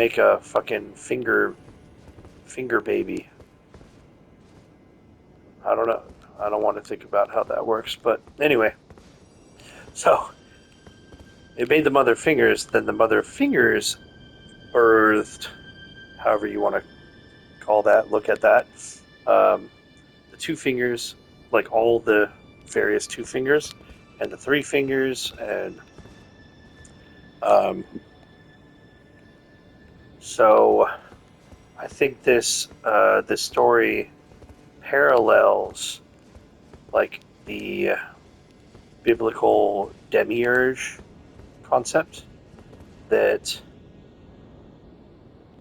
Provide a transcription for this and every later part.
make a fucking finger baby. I don't know. I don't want to think about how that works, but anyway. So it made the mother fingers. Then the mother fingers birthed, however you want to call that. Look at that. The two fingers, like all the various two fingers, and the three fingers, and um, so I think this story parallels like the biblical demiurge concept that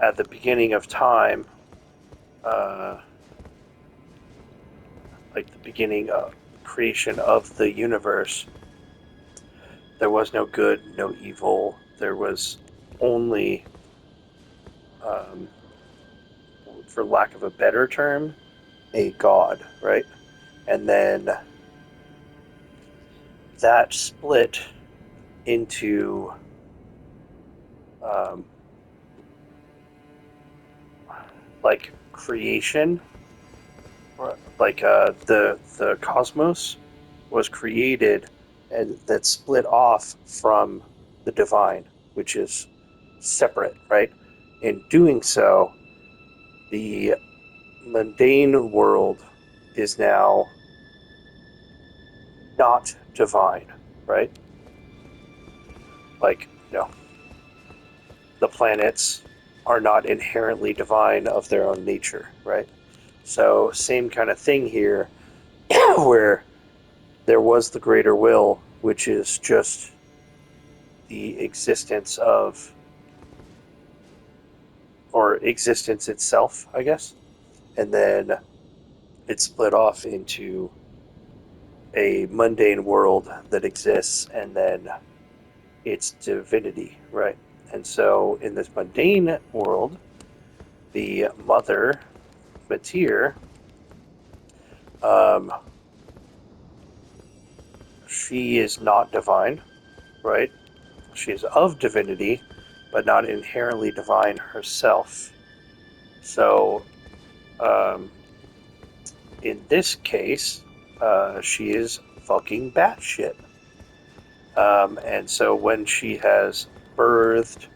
at the beginning of time, uh, like the beginning of creation of the universe, there was no good, no evil. There was only, um, for lack of a better term, a god, right? And then that split into um, like creation, like the cosmos was created, and that split off from the divine, which is separate, right? In doing so, the mundane world is now not divine, right? Like, the planets are not inherently divine of their own nature, right? So, same kind of thing here, where there was the greater will, which is just the existence of, or existence itself, I guess. And then it split off into a mundane world that exists, and then its divinity, right? And so in this mundane world, the mother, Matir, um, she is not divine, right? She is of divinity, but not inherently divine herself. So, um, in this case, she is fucking batshit. And so when she has birthed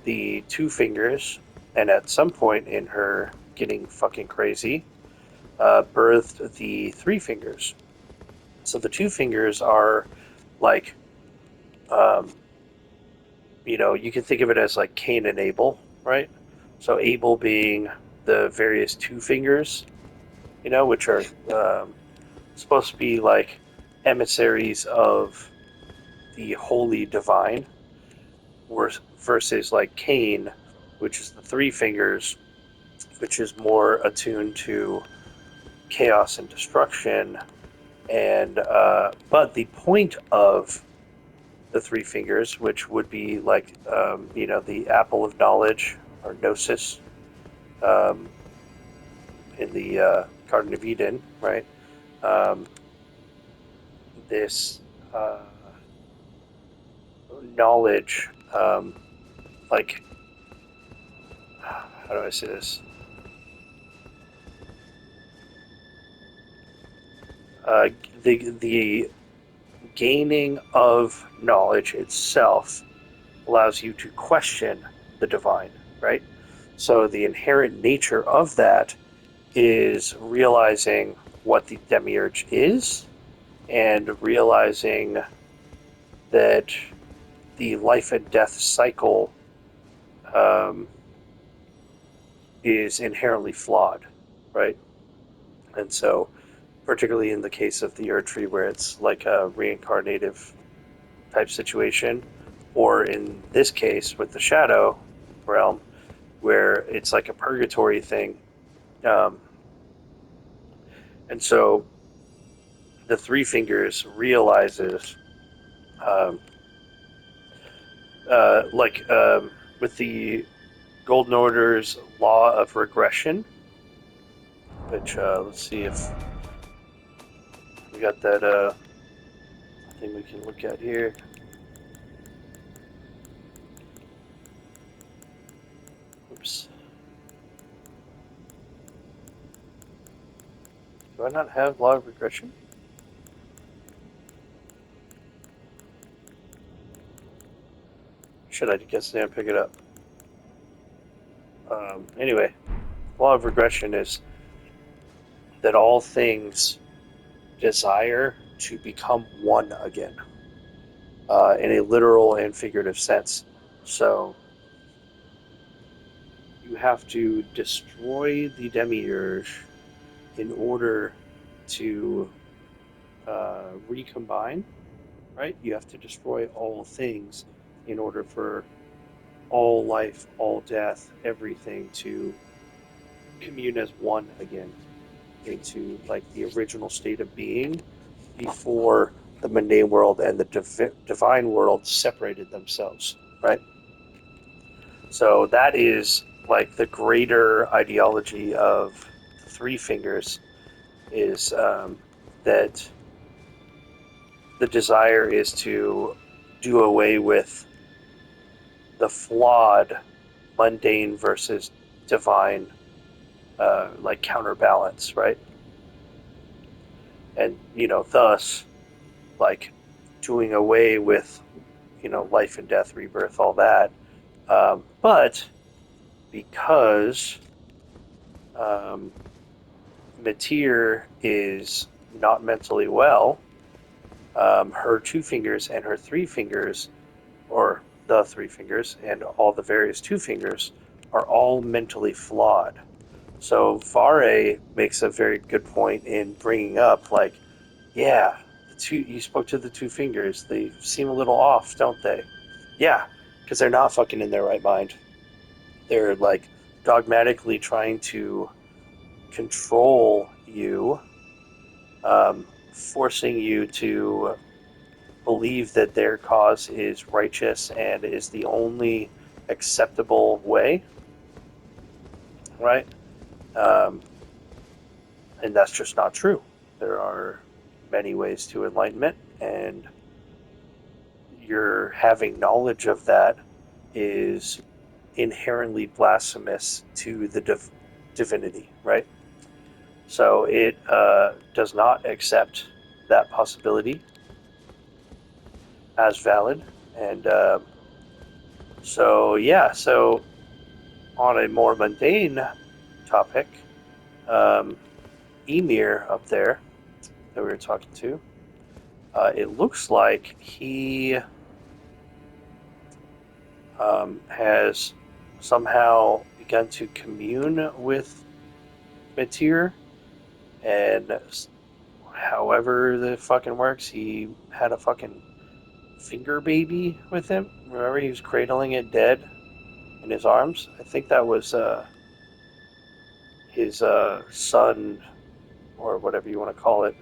the two fingers, and at some point in her getting fucking crazy, birthed the three fingers. So the two fingers are like, um, you can think of it as like Cain and Abel, right? So Abel being the various two fingers, which are supposed to be like emissaries of the holy divine, versus like Cain, which is the three fingers, which is more attuned to chaos and destruction. And but the point of the three fingers, which would be like the apple of knowledge, or gnosis, um, in the Garden of Eden, right? Um, this knowledge, like, how do I say this? Uh, the gaining of knowledge itself allows you to question the divine, right? So the inherent nature of that is realizing what the demiurge is, and realizing that the life and death cycle um, is inherently flawed, right? And so, particularly in the case of the Erd Tree, where it's like a reincarnative type situation, or in this case with the Shadow realm, where it's like a purgatory thing. Um, and so the Three Fingers realizes, um, with the Golden Order's law of regression, which let's see if we got that thing we can look at here. Oops. Do I not have law of regression? Should I guess I didn't pick it up? Anyway, law of regression is that all things desire to become one again, in a literal and figurative sense. So you have to destroy the demiurge in order to recombine, right? You have to destroy all things in order for all life, all death, everything to commune as one again into like the original state of being before the mundane world and the divine world separated themselves, right? So that is like the greater ideology of the Three Fingers is that the desire is to do away with the flawed mundane versus divine like counterbalance, right? And thus like doing away with life and death, rebirth, all that. But because Matir is not mentally well, her two fingers and her three fingers, or the three fingers and all the various two fingers, are all mentally flawed. So Vare makes a very good point in bringing up, like, yeah, you spoke to the two fingers. They seem a little off, don't they? Yeah, because they're not fucking in their right mind. They're like dogmatically trying to control you, forcing you to believe that their cause is righteous and is the only acceptable way, right? Um, and that's just not true. There are many ways to enlightenment, and your having knowledge of that is inherently blasphemous to the divinity, right? So it does not accept that possibility as valid. And so on a more mundane topic, um, Emir up there that we were talking to, it looks like he has somehow begun to commune with Matir, and however the fucking works, he had a fucking finger baby with him. Remember, he was cradling it dead in his arms. I think that was his son, or whatever you want to call it,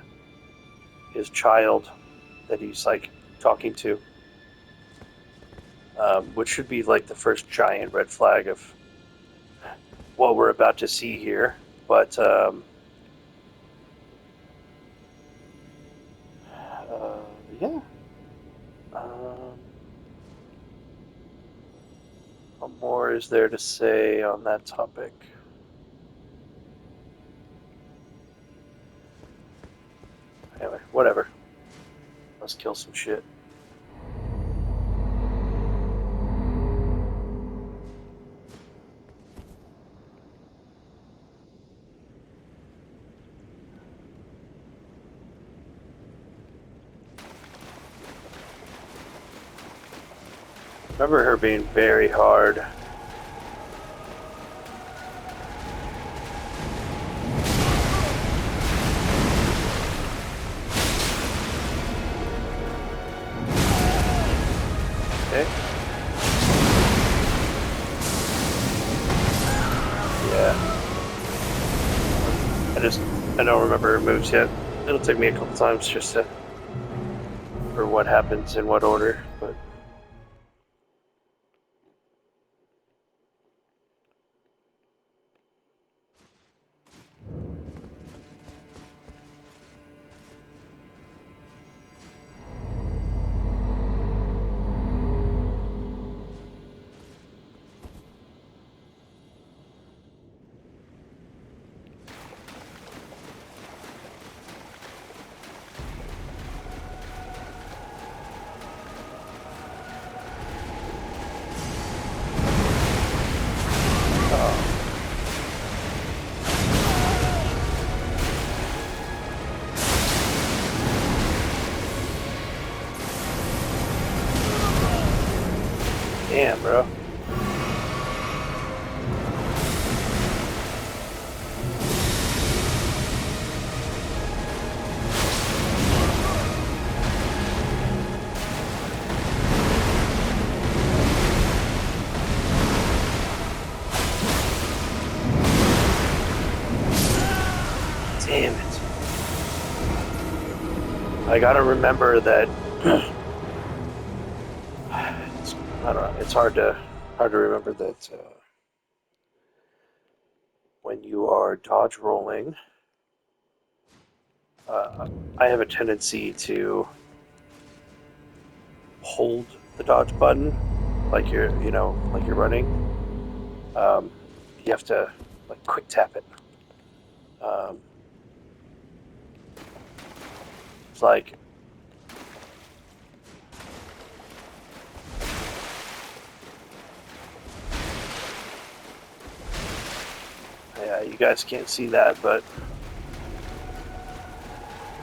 his child that he's like talking to, which should be like the first giant red flag of what we're about to see here. But yeah. Um, what more is there to say on that topic? Anyway, whatever. Let's kill some shit. Remember her being very hard. Okay. Yeah. I don't remember her moves yet. It'll take me a couple times just to for what happens in what order, but I gotta remember that. I don't know. It's hard to remember that when you are dodge rolling, I have a tendency to hold the dodge button like you're running. Um, you have to like quick tap it. Um, it's like yeah, you guys can't see that, but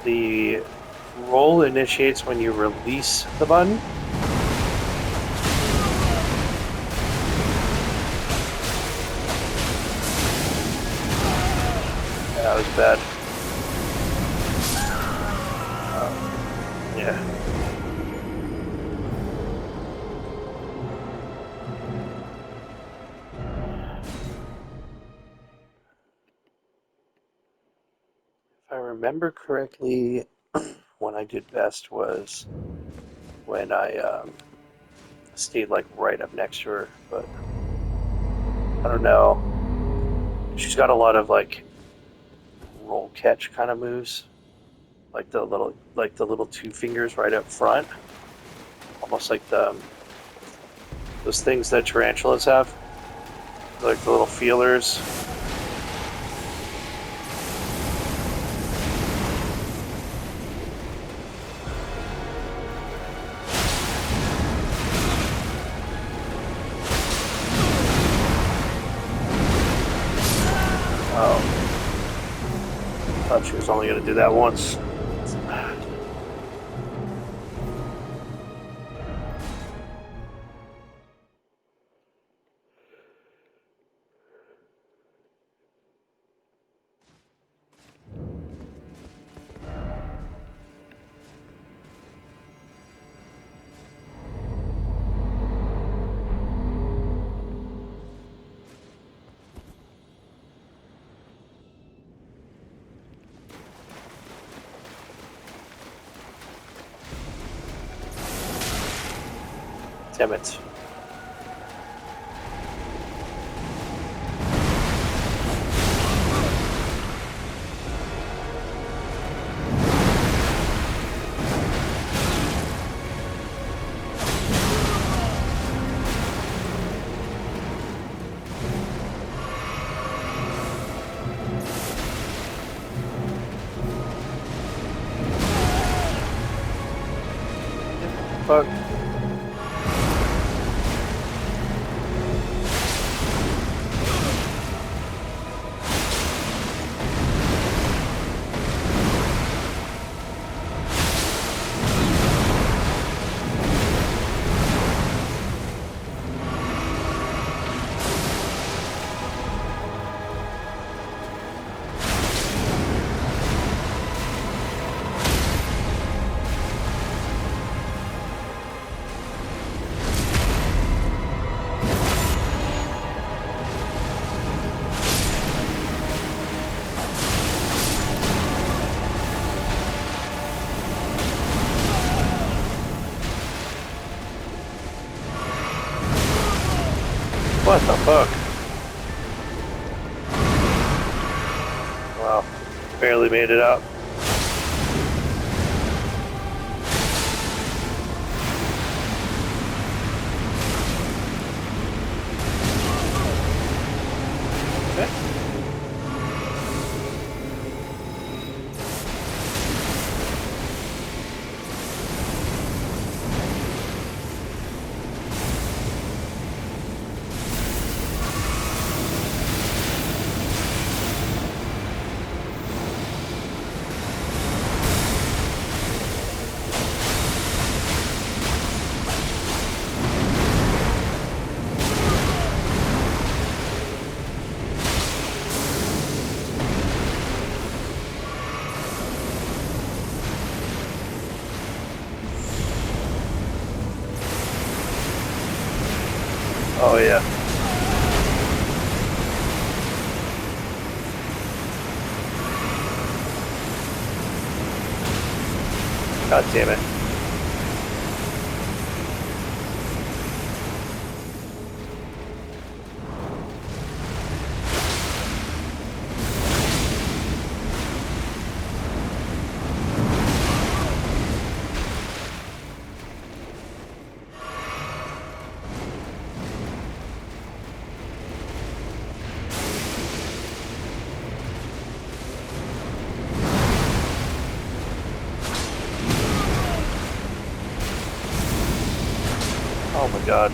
the roll initiates when you release the button. Yeah, that was bad. Yeah. If I remember correctly, when I did best was when I stayed like right up next to her, but I don't know. She's got a lot of like roll catch kind of moves, like the little two fingers right up front, almost like those things that tarantulas have, like the little feelers. Oh, I thought she was only going to do that once. Damn it. Fuck. What the fuck? Wow. Barely made it out. Okay. Oh yeah. God damn it. Oh my god.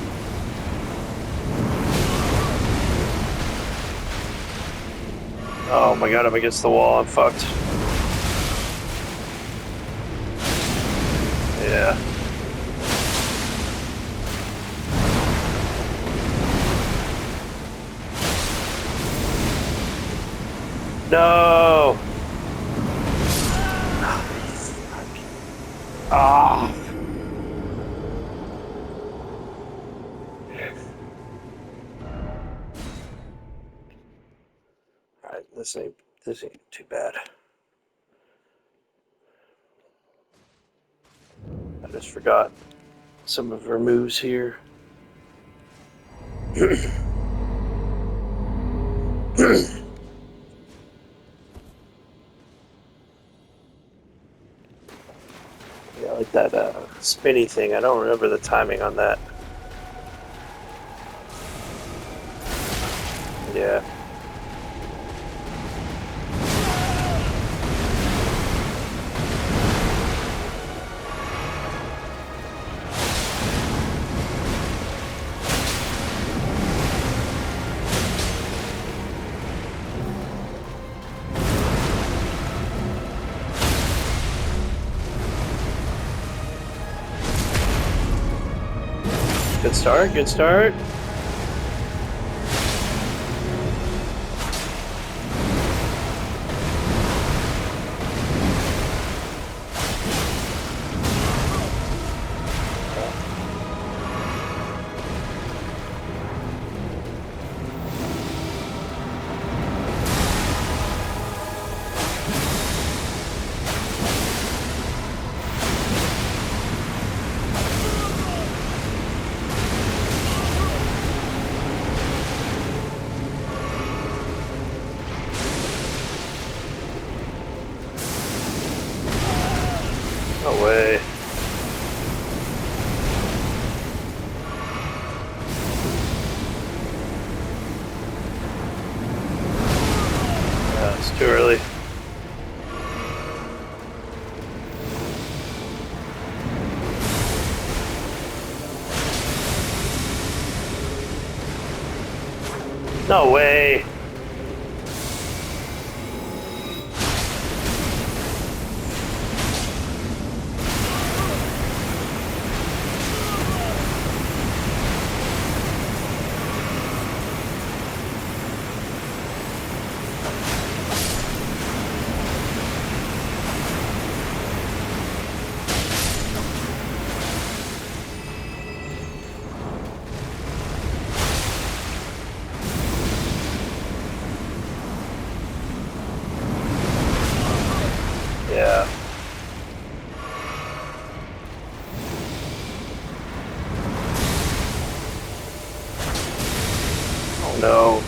Oh my god, I'm against the wall. I'm fucked. Yeah. No! Ah! Alright, this ain't too bad. I just forgot some of her moves here. Yeah, like that spinny thing. I don't remember the timing on that. Yeah. Good start, good start. No way. It's too early. No way. Yeah. Oh no.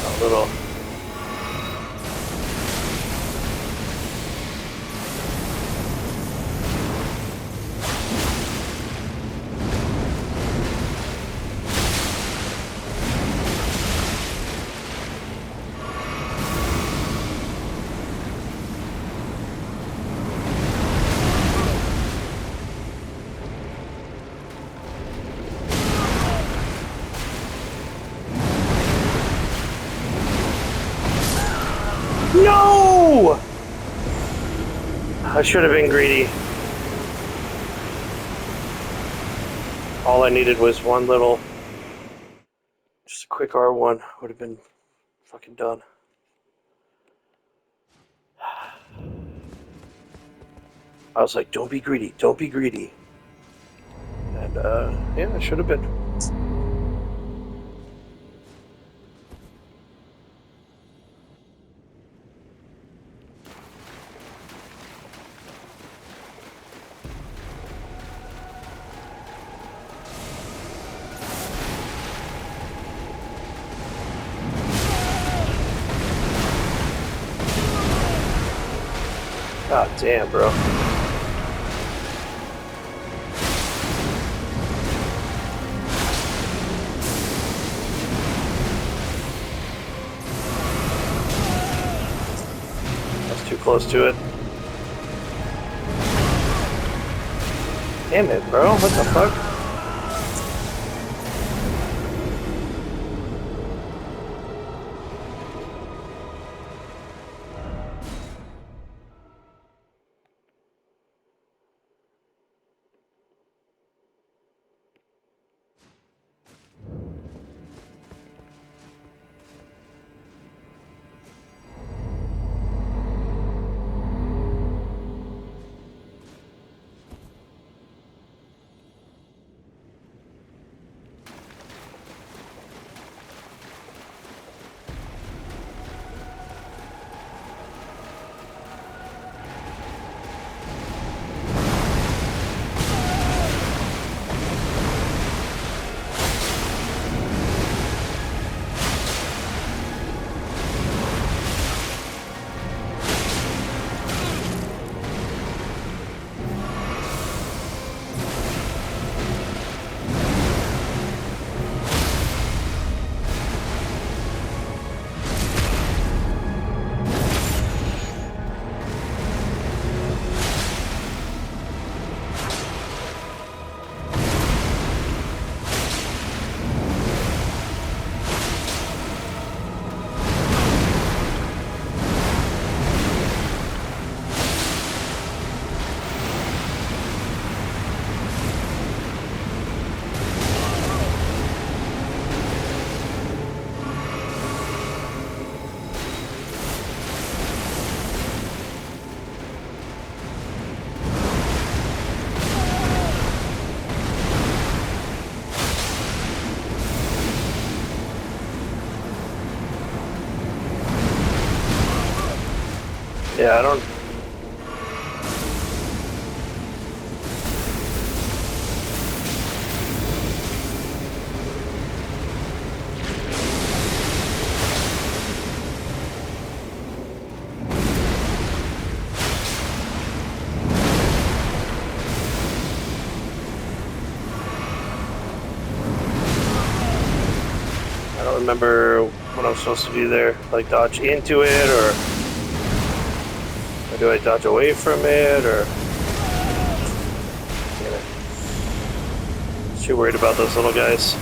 A little. No! I should have been greedy. All I needed was one little, just a quick R1 would have been fucking done. I was like, don't be greedy, don't be greedy. And Yeah, it should have been. God damn, bro. That's too close to it. Damn it, bro. What the fuck? Yeah, I don't. I don't remember what I'm supposed to do there. Like dodge into it, or do I dodge away from it, or? Damn it. Too worried about those little guys.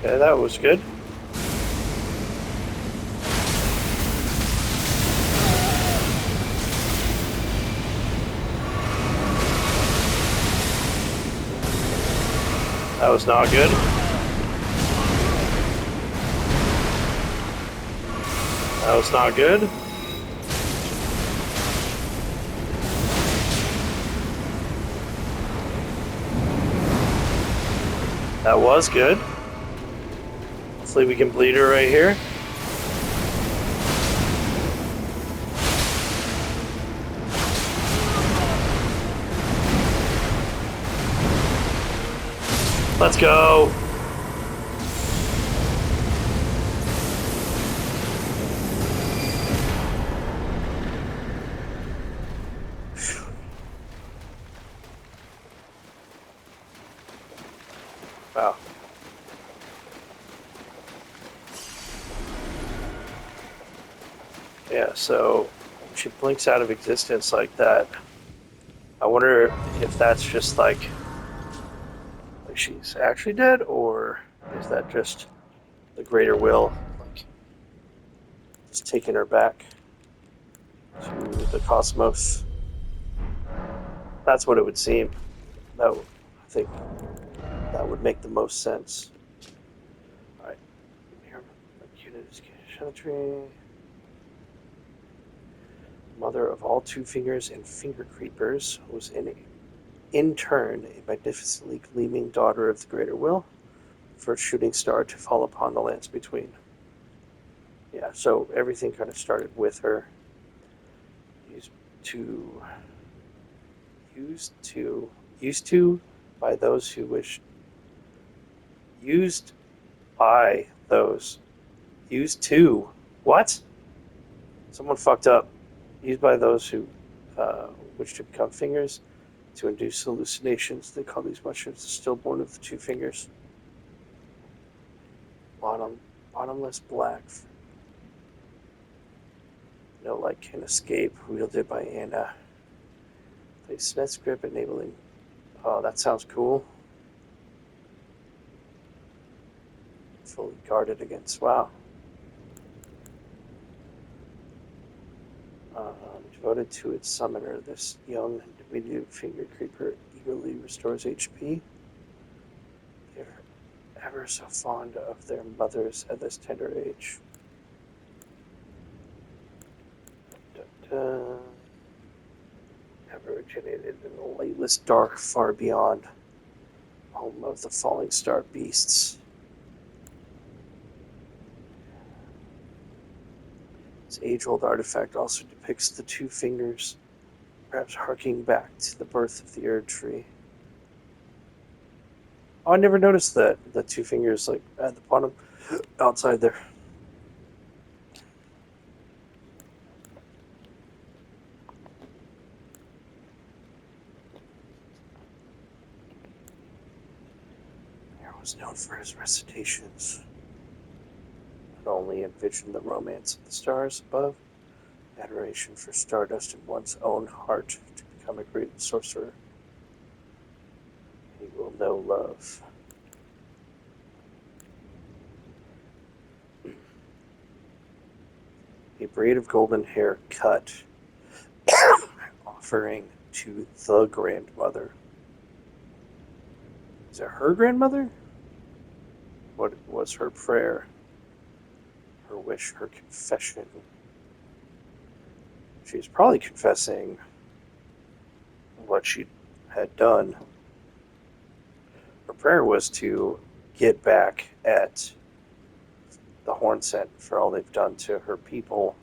Okay, that was good. That was not good. That was not good. That was good. Hopefully we can bleed her right here. Let's go. Wow. Yeah, so she blinks out of existence like that. I wonder if that's just like she's actually dead, or Is that just the greater will, like, just taking her back to the cosmos? That's what it would seem. I think that would make the most sense. All right, here, unit is Sheltry, mother of all two fingers and finger creepers, was in turn a magnificently gleaming daughter of the greater will, first shooting star to fall upon the lands between. Yeah, so everything kind of started with her. Used to, used to, used to, by those who wish, used by those, used to, what? Someone fucked up. Used by those who wish to become fingers to induce hallucinations. They call these mushrooms the stillborn of the two fingers. Bottomless black. No light can escape. Wielded by Anna. Play Smith's grip, enabling. Oh, that sounds cool. Fully guarded against. Wow. Devoted to its summoner, this young diminutive finger creeper eagerly restores HP. They're ever so fond of their mothers at this tender age. Ever originated in the lightless dark far beyond, home of the falling star beasts. This age-old artifact also depicts the two fingers, perhaps harking back to the birth of the Erd tree. Oh, I never noticed that. The two fingers, like, at the bottom, outside there. He was known for his recitations. Not only envisioned the romance of the stars above, adoration for stardust in one's own heart to become a great sorcerer. He will know love. A braid of golden hair cut, offering to the grandmother. Is it her grandmother? What was her prayer? Her wish, her confession? She's probably confessing what she had done. Her prayer was to get back at the Horn Scent for all they've done to her people.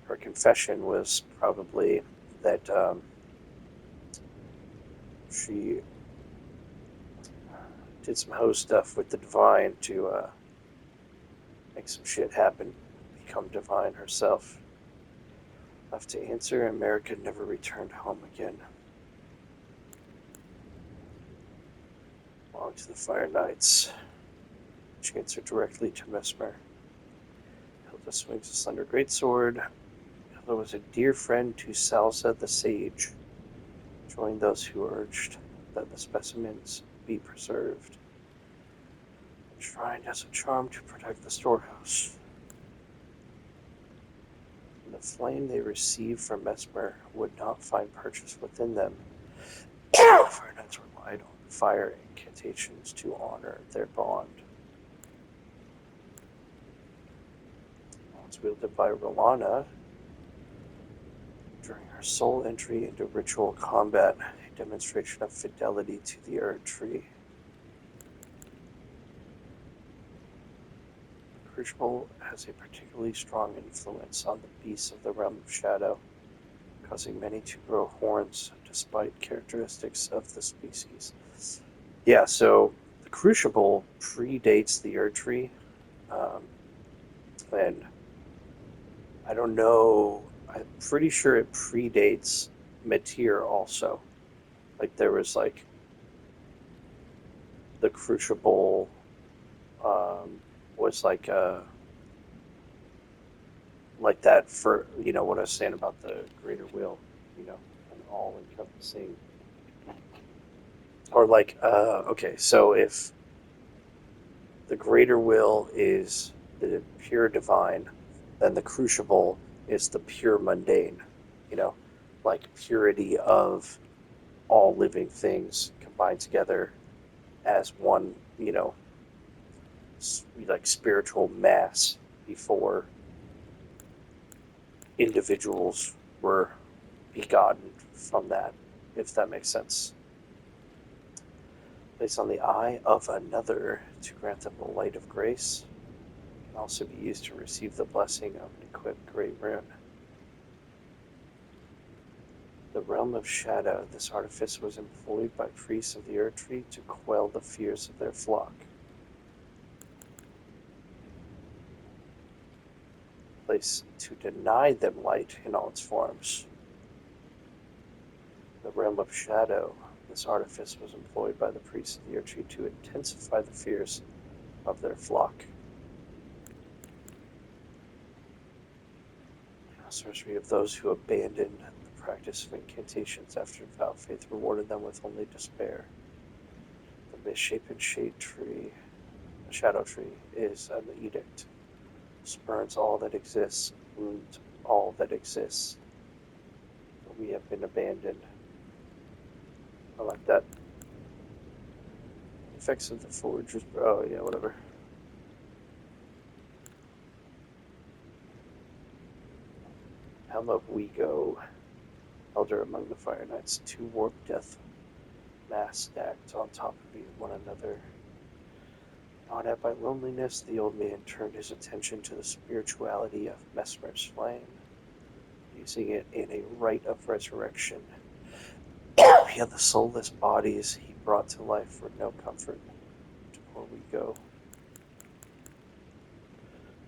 Her confession was probably that she did some hoe stuff with the divine to make some shit happen, become divine herself. Left to answer, America never returned home again. Belonged to the Fire Knights. She answered directly to Mesmer. Hilda swings a slender greatsword. Hilda was a dear friend to Salsa the Sage. Joined those who urged that the specimens be preserved. Enshrined as a charm to protect the storehouse. The flame they received from Mesmer would not find purchase within them. Fire Knights relied on fire incantations to honor their bond. Once wielded by Rolana, during her sole entry into ritual combat, a demonstration of fidelity to the Erd tree. The crucible has a particularly strong influence on the beasts of the realm of shadow, causing many to grow horns despite characteristics of the species. Yeah, so the crucible predates the Erd tree, and I don't know. I'm pretty sure it predates Meteor also. Like there was like the crucible was like that for what I was saying about the greater will, an all encompassing, or like okay, so if the greater will is the pure divine, then the crucible is the pure mundane, like purity of all living things combined together as one, like spiritual mass before individuals were begotten from that, if that makes sense. Placed on the eye of another to grant them the light of grace, can also be used to receive the blessing of an equipped great rune. The realm of shadow, this artifice was employed by priests of the Earth Tree to quell the fears of their flock. Place to deny them light in all its forms. The realm of shadow, this artifice was employed by the priests of the Earth Tree to intensify the fears of their flock. Sorcery of those who abandoned the practice of incantations after devout faith rewarded them with only despair. The misshapen shade tree, the shadow tree, is an edict. Spurns all that exists, wounds all that exists. But we have been abandoned. I like that. Effects of the forgers. Oh, yeah, whatever. Helm of Wego. Elder among the Fire Knights. 2 warp death mass stacked on top of one another. Gnawed at by loneliness, the old man turned his attention to the spirituality of Mesmer's flame, using it in a rite of resurrection. Yet the soulless bodies he brought to life were no comfort to poor Wego.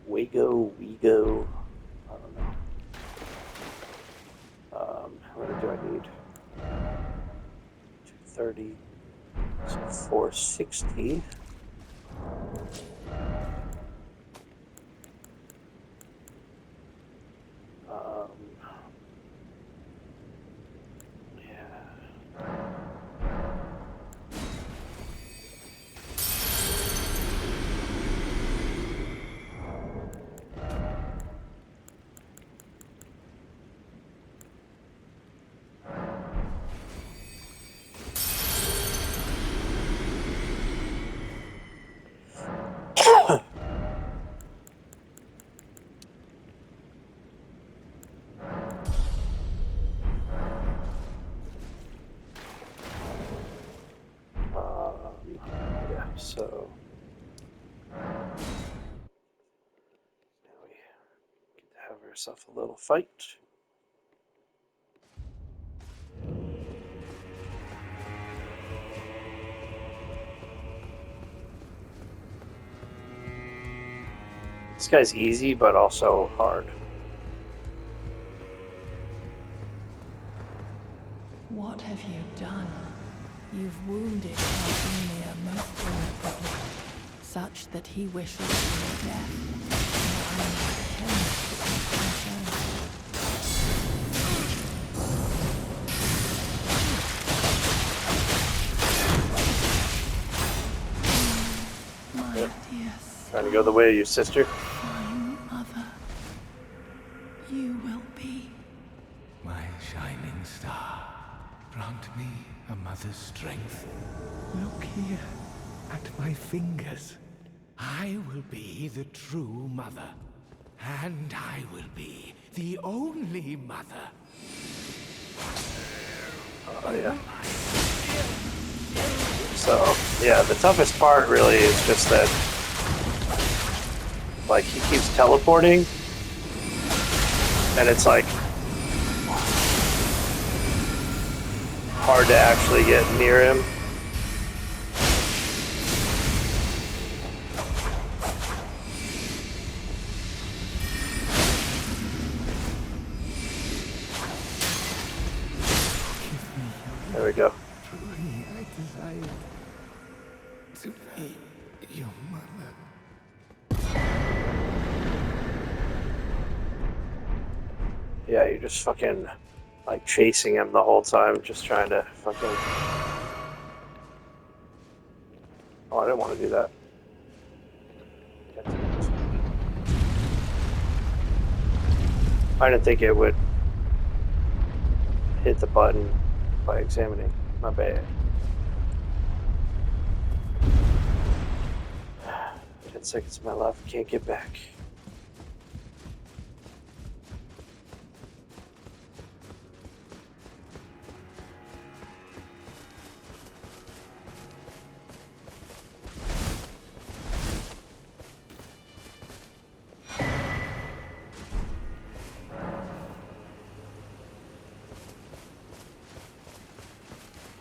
Wego. I don't know. How many do I need? 230. So 460. So now we get to have ourselves a little fight. This guy's easy, but also hard. What have you done? You've wounded Arthur most irreparably, such that he wishes your death. And I am my dear son, Trying to go the way of your sister. my mother, you will be my shining star. Grant me a mother's strength. Look here at my fingers. I will be the true mother. And I will be the only mother. Oh, yeah. So, yeah, the toughest part really is just that, like, he keeps teleporting, and it's, like, hard to actually get near him. There we go. Truly, I desire to be your mother. Yeah, you're just fucking, like, chasing him the whole time, just trying to fucking... Oh, I didn't want to do that. I didn't think it would hit the button by examining. My bad. 10 seconds of my life can't get back.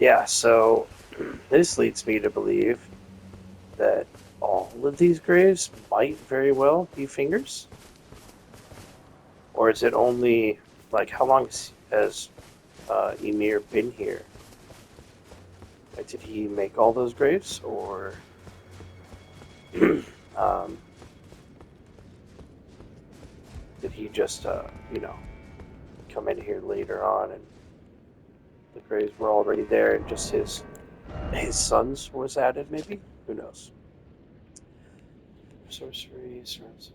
Yeah, so this leads me to believe that all of these graves might very well be fingers. Or is it only, like, how long has Emir been here? Like, did he make all those graves? Or um, did he just, come in here later on and the graves were already there and just his sons was added, maybe? Who knows? Sorcery surrounds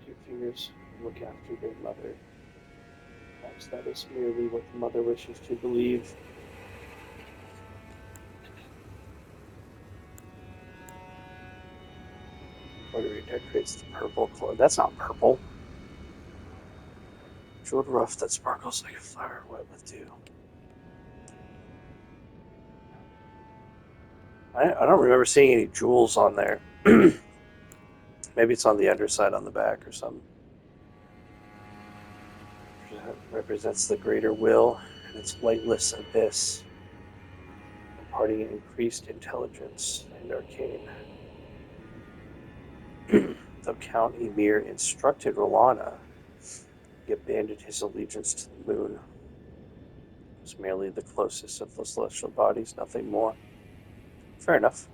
two fingers look after their mother. Perhaps that is merely what the mother wishes to believe. Embroidery decorates the purple cloth. That's not purple. Jeweled ruff that sparkles like a flower wet with dew. I don't remember seeing any jewels on there. Maybe it's on the underside on the back or something. Represents the greater will and its lightless abyss, imparting increased intelligence and arcane. Though Count Emir instructed Rolana, he abandoned his allegiance to the moon. It was merely the closest of the celestial bodies, nothing more. Fair enough.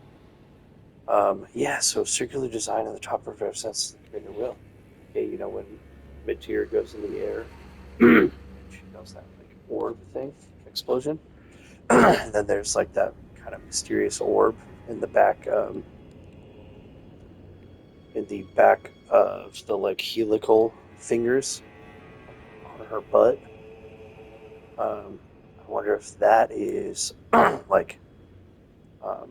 Yeah, so circular design on the top represents the greater will. Okay, when mid-tier goes in the air, she does that like orb thing, explosion. And then there's like that kind of mysterious orb in the back, of the like helical fingers on her butt. I wonder if that is like, um,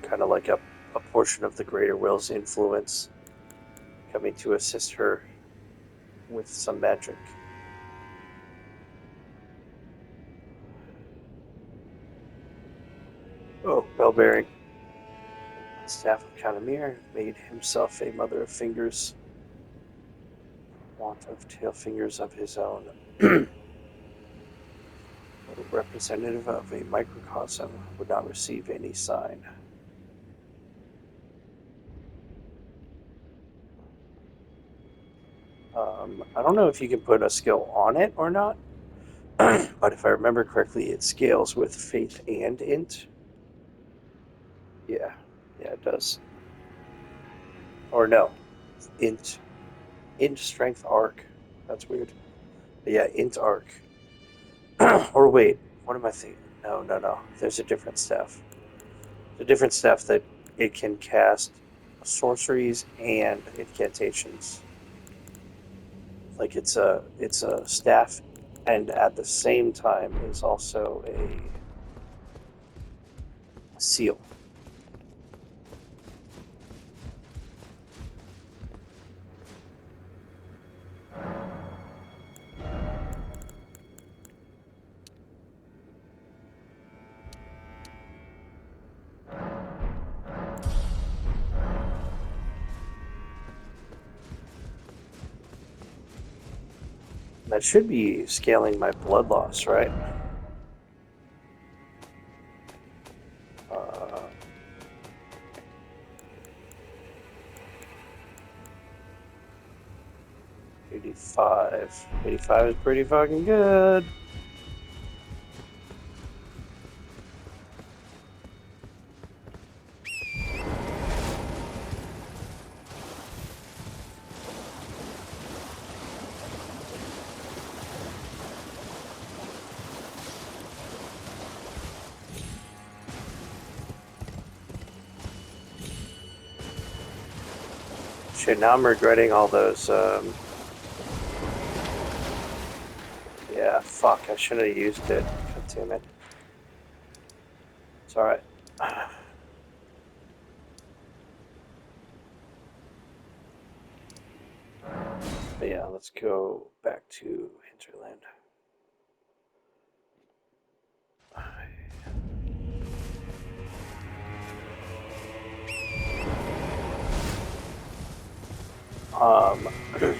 kind of like a portion of the greater will's influence coming to assist her with some magic. Oh, bell bearing. The staff of Count Emir made himself a mother of fingers, want of tail fingers of his own. A representative of a microcosm would not receive any sign. I don't know if you can put a skill on it or not, but if I remember correctly, it scales with faith and int. Yeah, it does. Or no, int, strength arc. That's weird. But yeah, int arc. Or wait, what am I thinking? No. There's a different staff. The different staff that it can cast sorceries and incantations. Like it's a staff, and at the same time is also a seal. That should be scaling my blood loss, right? Uh, 85. 85 is pretty fucking good. Shit, now I'm regretting all those, yeah, fuck, I shouldn't have used it. God damn it. It's alright. But yeah, let's go back to Hinterland.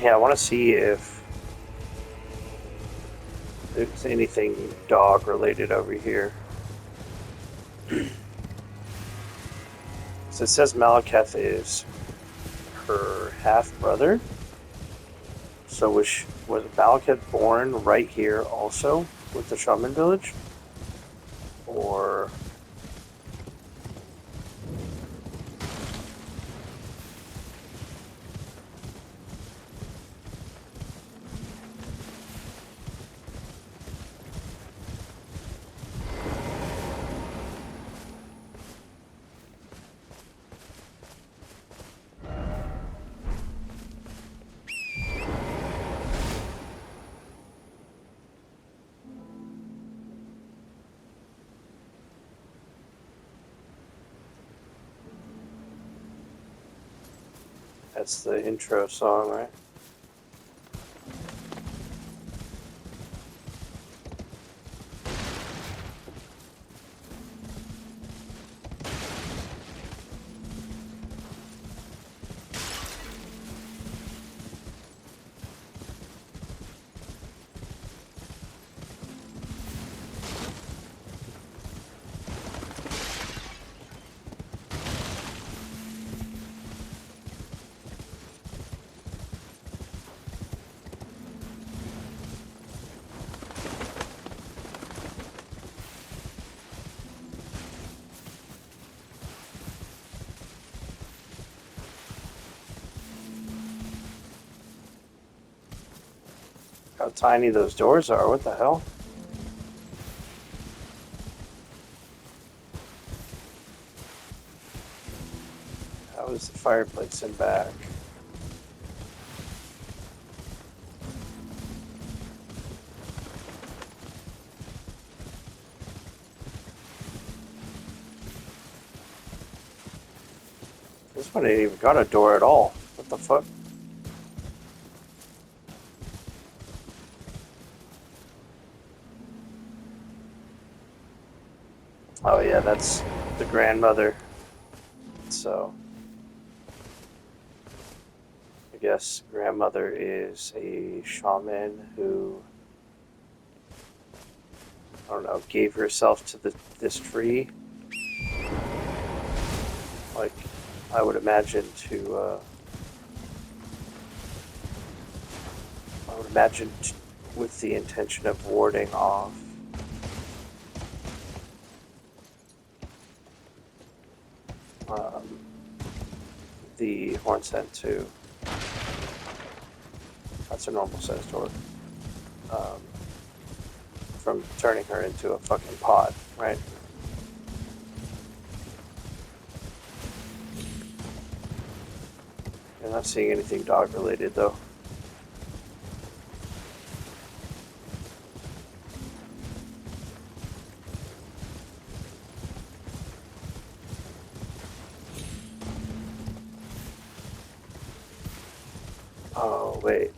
Yeah, I want to see if there's anything dog related over here. So it says Malekith is her half brother. So was Malekith born right here also with the shaman village? Or that's the intro song, right? How tiny those doors are, what the hell? How is the fireplace in back? This one ain't even got a door at all. What the fuck? Oh yeah, that's the grandmother. So I guess grandmother is a shaman who, I don't know, gave herself to this tree. Like, I would imagine with the intention of warding off um, the horn scent too. That's a normal sized door. Um, from turning her into a fucking pod, right? I'm not seeing anything dog related though. Oh, wait.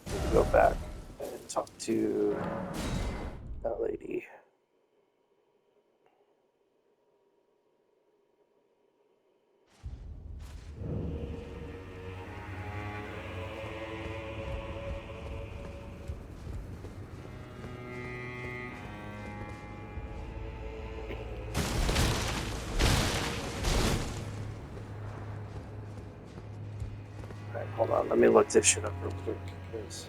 Need to go back and talk to that lady. Alright, hold on. Let me look this shit up real quick. Cause...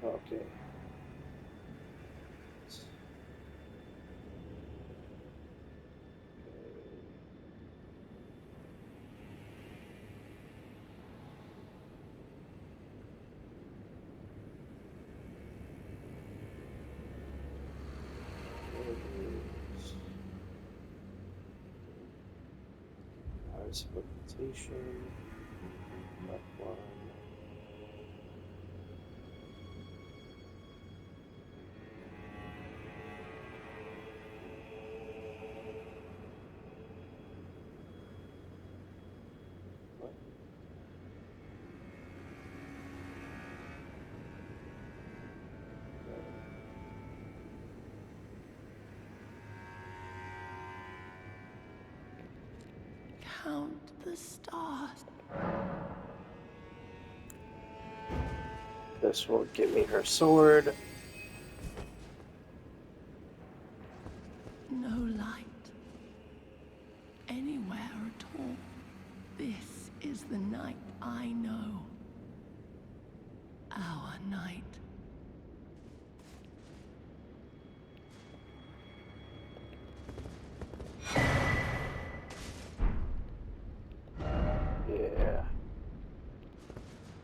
Okay. Hours of implementation. That one. What? Count the stars. This will give me her sword. No light. Anywhere at all. This is the night I know. Our night. Yeah.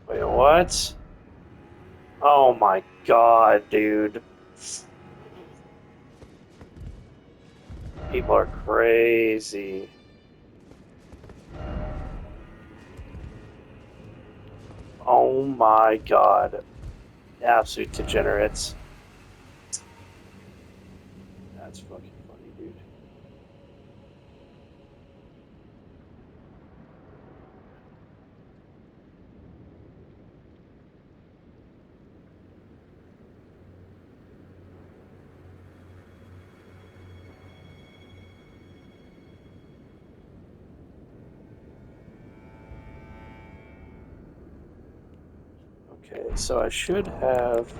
Wait, what? Oh my god, dude. People are crazy. Oh my god. Absolute degenerates. That's fucking funny, dude. Okay, so I should have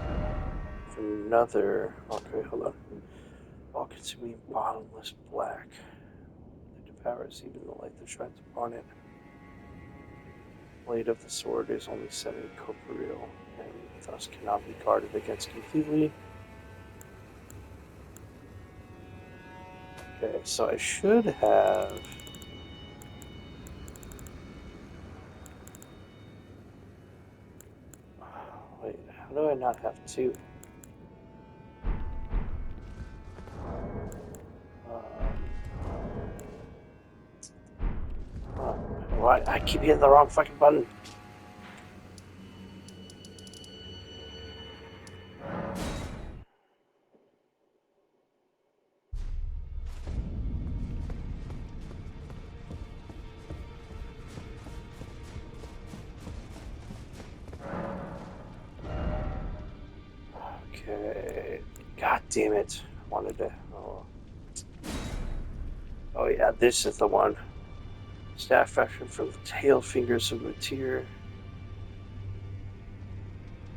another. Okay, hold on. All consuming bottomless black. It devours even the light that shines upon it. Blade of the sword is only semi-corporeal and thus cannot be guarded against completely. Okay, so I should have. Wait, how do I not have two? Why? I keep hitting the wrong fucking button. Okay. God damn it. Wanted to. Oh yeah, this is the one. Staff fashioned from the tail fingers of Matir.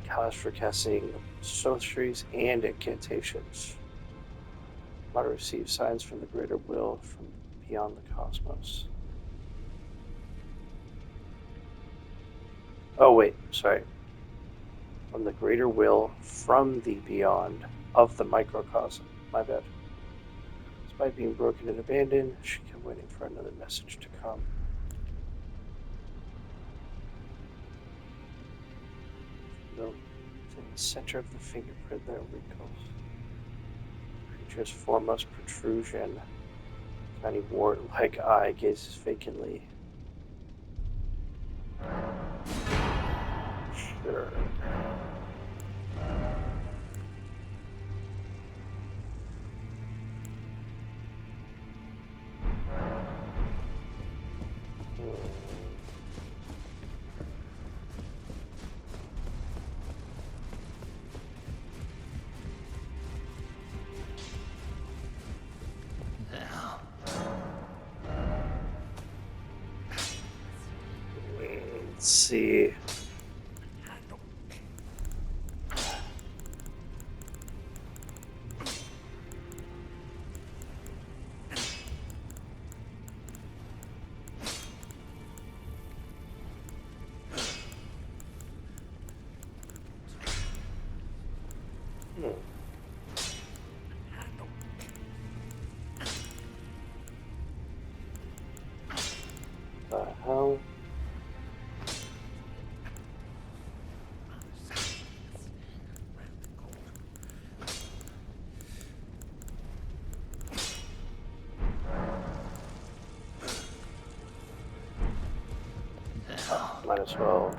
Cause for casting sorceries and incantations. Might receive signs from the greater will from beyond the cosmos. Oh wait, sorry. From the greater will from the beyond of the microcosm. My bad. Despite being broken and abandoned, she kept waiting for another message to come. No, in the center of the fingerprint there wrinkles. Creature's foremost protrusion. Tiny wart-like eye gazes vacantly. Sure. Let's see. Hmm. The hell? Might as well.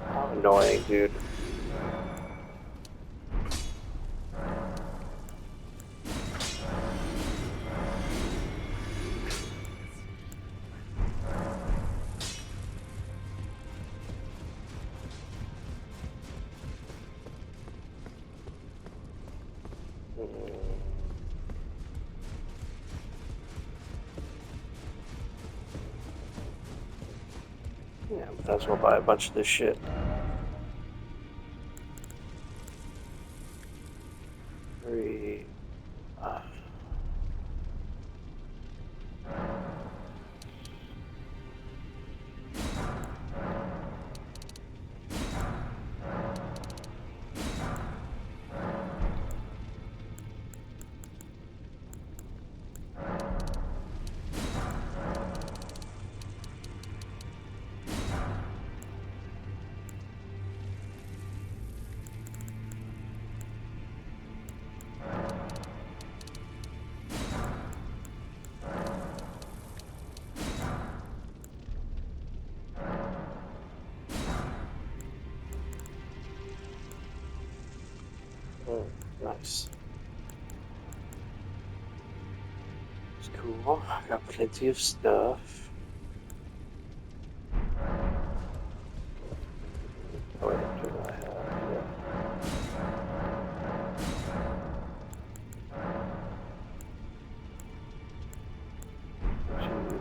How annoying, dude. Yeah, might as well buy a bunch of this shit. Three. Nice. It's cool. I got plenty of stuff. Oh, wait, do I have? Yeah. Actually,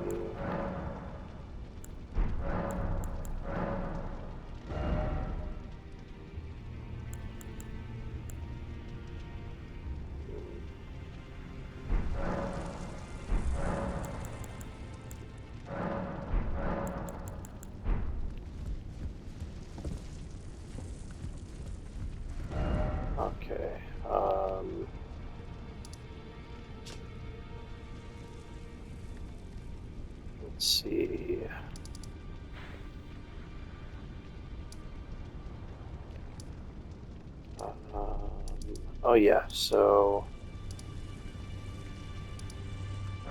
okay. Let's see. Oh yeah. So. I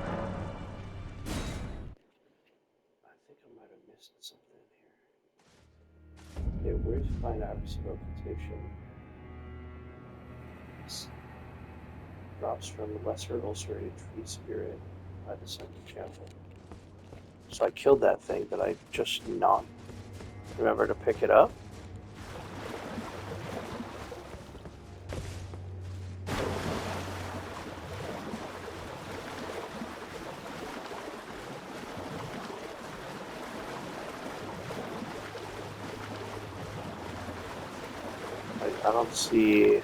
think I might have missed something here. Okay, where's fine arts of occultation? Drops from the lesser ulcerated tree spirit by the second channel. So I killed that thing, but I just not remember to pick it up. I don't see. Yeah,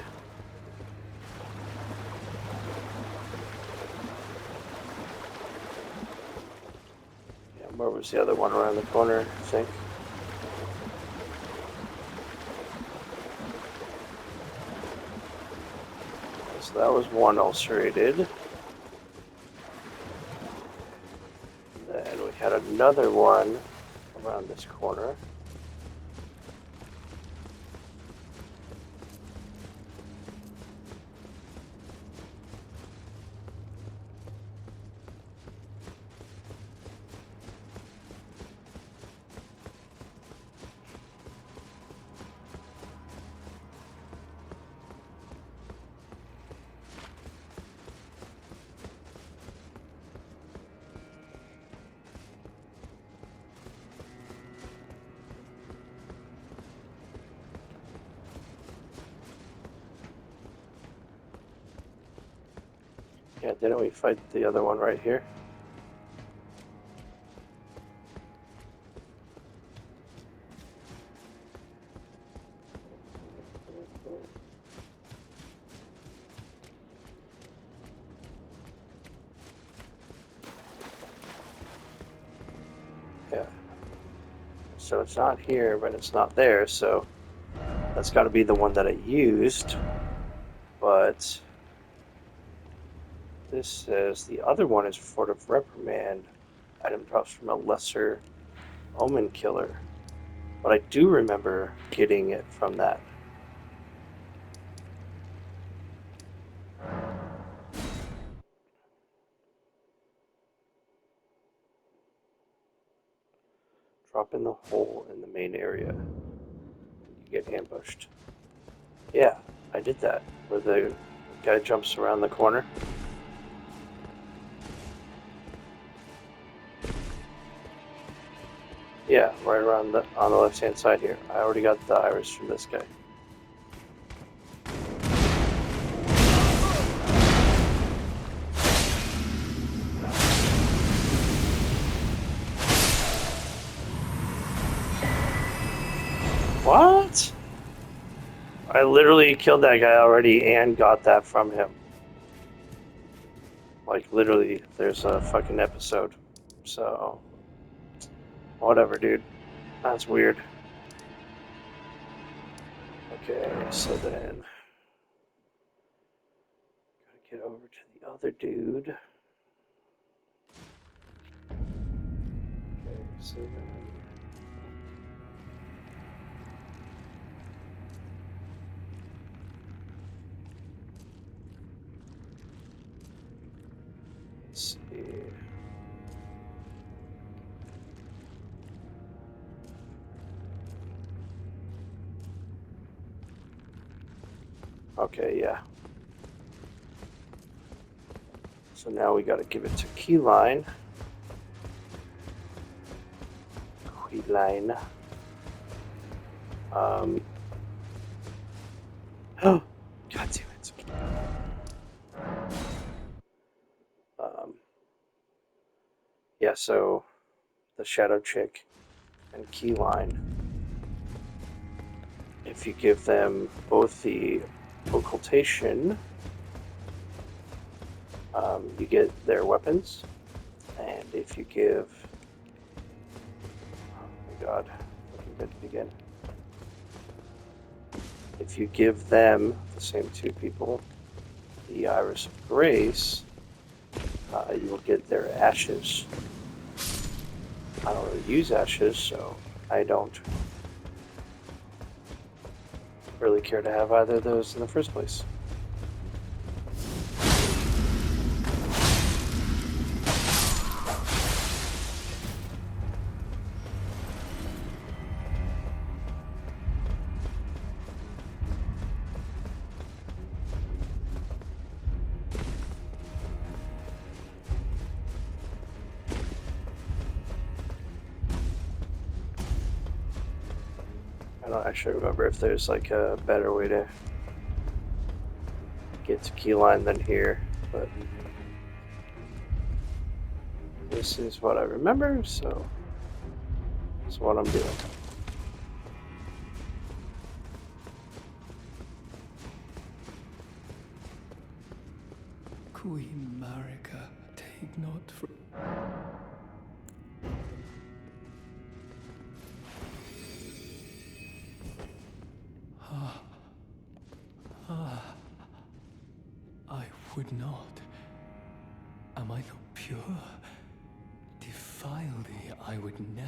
where was the other one around the corner? I think. So that was one ulcerated. Then we had another one around this corner. Yeah, didn't we fight the other one right here? Yeah. So it's not here, but it's not there, so That's got to be the one that I used. But this says the other one is Fort of Reprimand. Item drops from a lesser omen killer. But I do remember getting it from that. Drop in the hole in the main area. You get ambushed. Yeah, I did that. Where the guy jumps around the corner. Yeah, right around on the left-hand side here. I already got the iris from this guy. What? I literally killed that guy already and got that from him. Like, literally, there's a fucking episode. So, whatever, dude. That's weird. Okay, so then... Gotta get over to the other dude. Okay, so then... Let's see... Okay, yeah. So now we gotta give it to Keyline. Keyline. Oh, God damn it. Yeah, so the Shadow Chick and Keyline, if you give them both the occultation, you get their weapons, and if you give, oh my god, looking good again. If you give them, the same two people, the Iris of Grace, you will get their ashes. I don't really use ashes, so I don't really care to have either of those in the first place. I don't actually remember if there's like a better way to get to Keyline than here, but this is what I remember, so that's what I'm doing. Queen Marika, take not from... I would not. Am I not pure? Defile thee, I would never.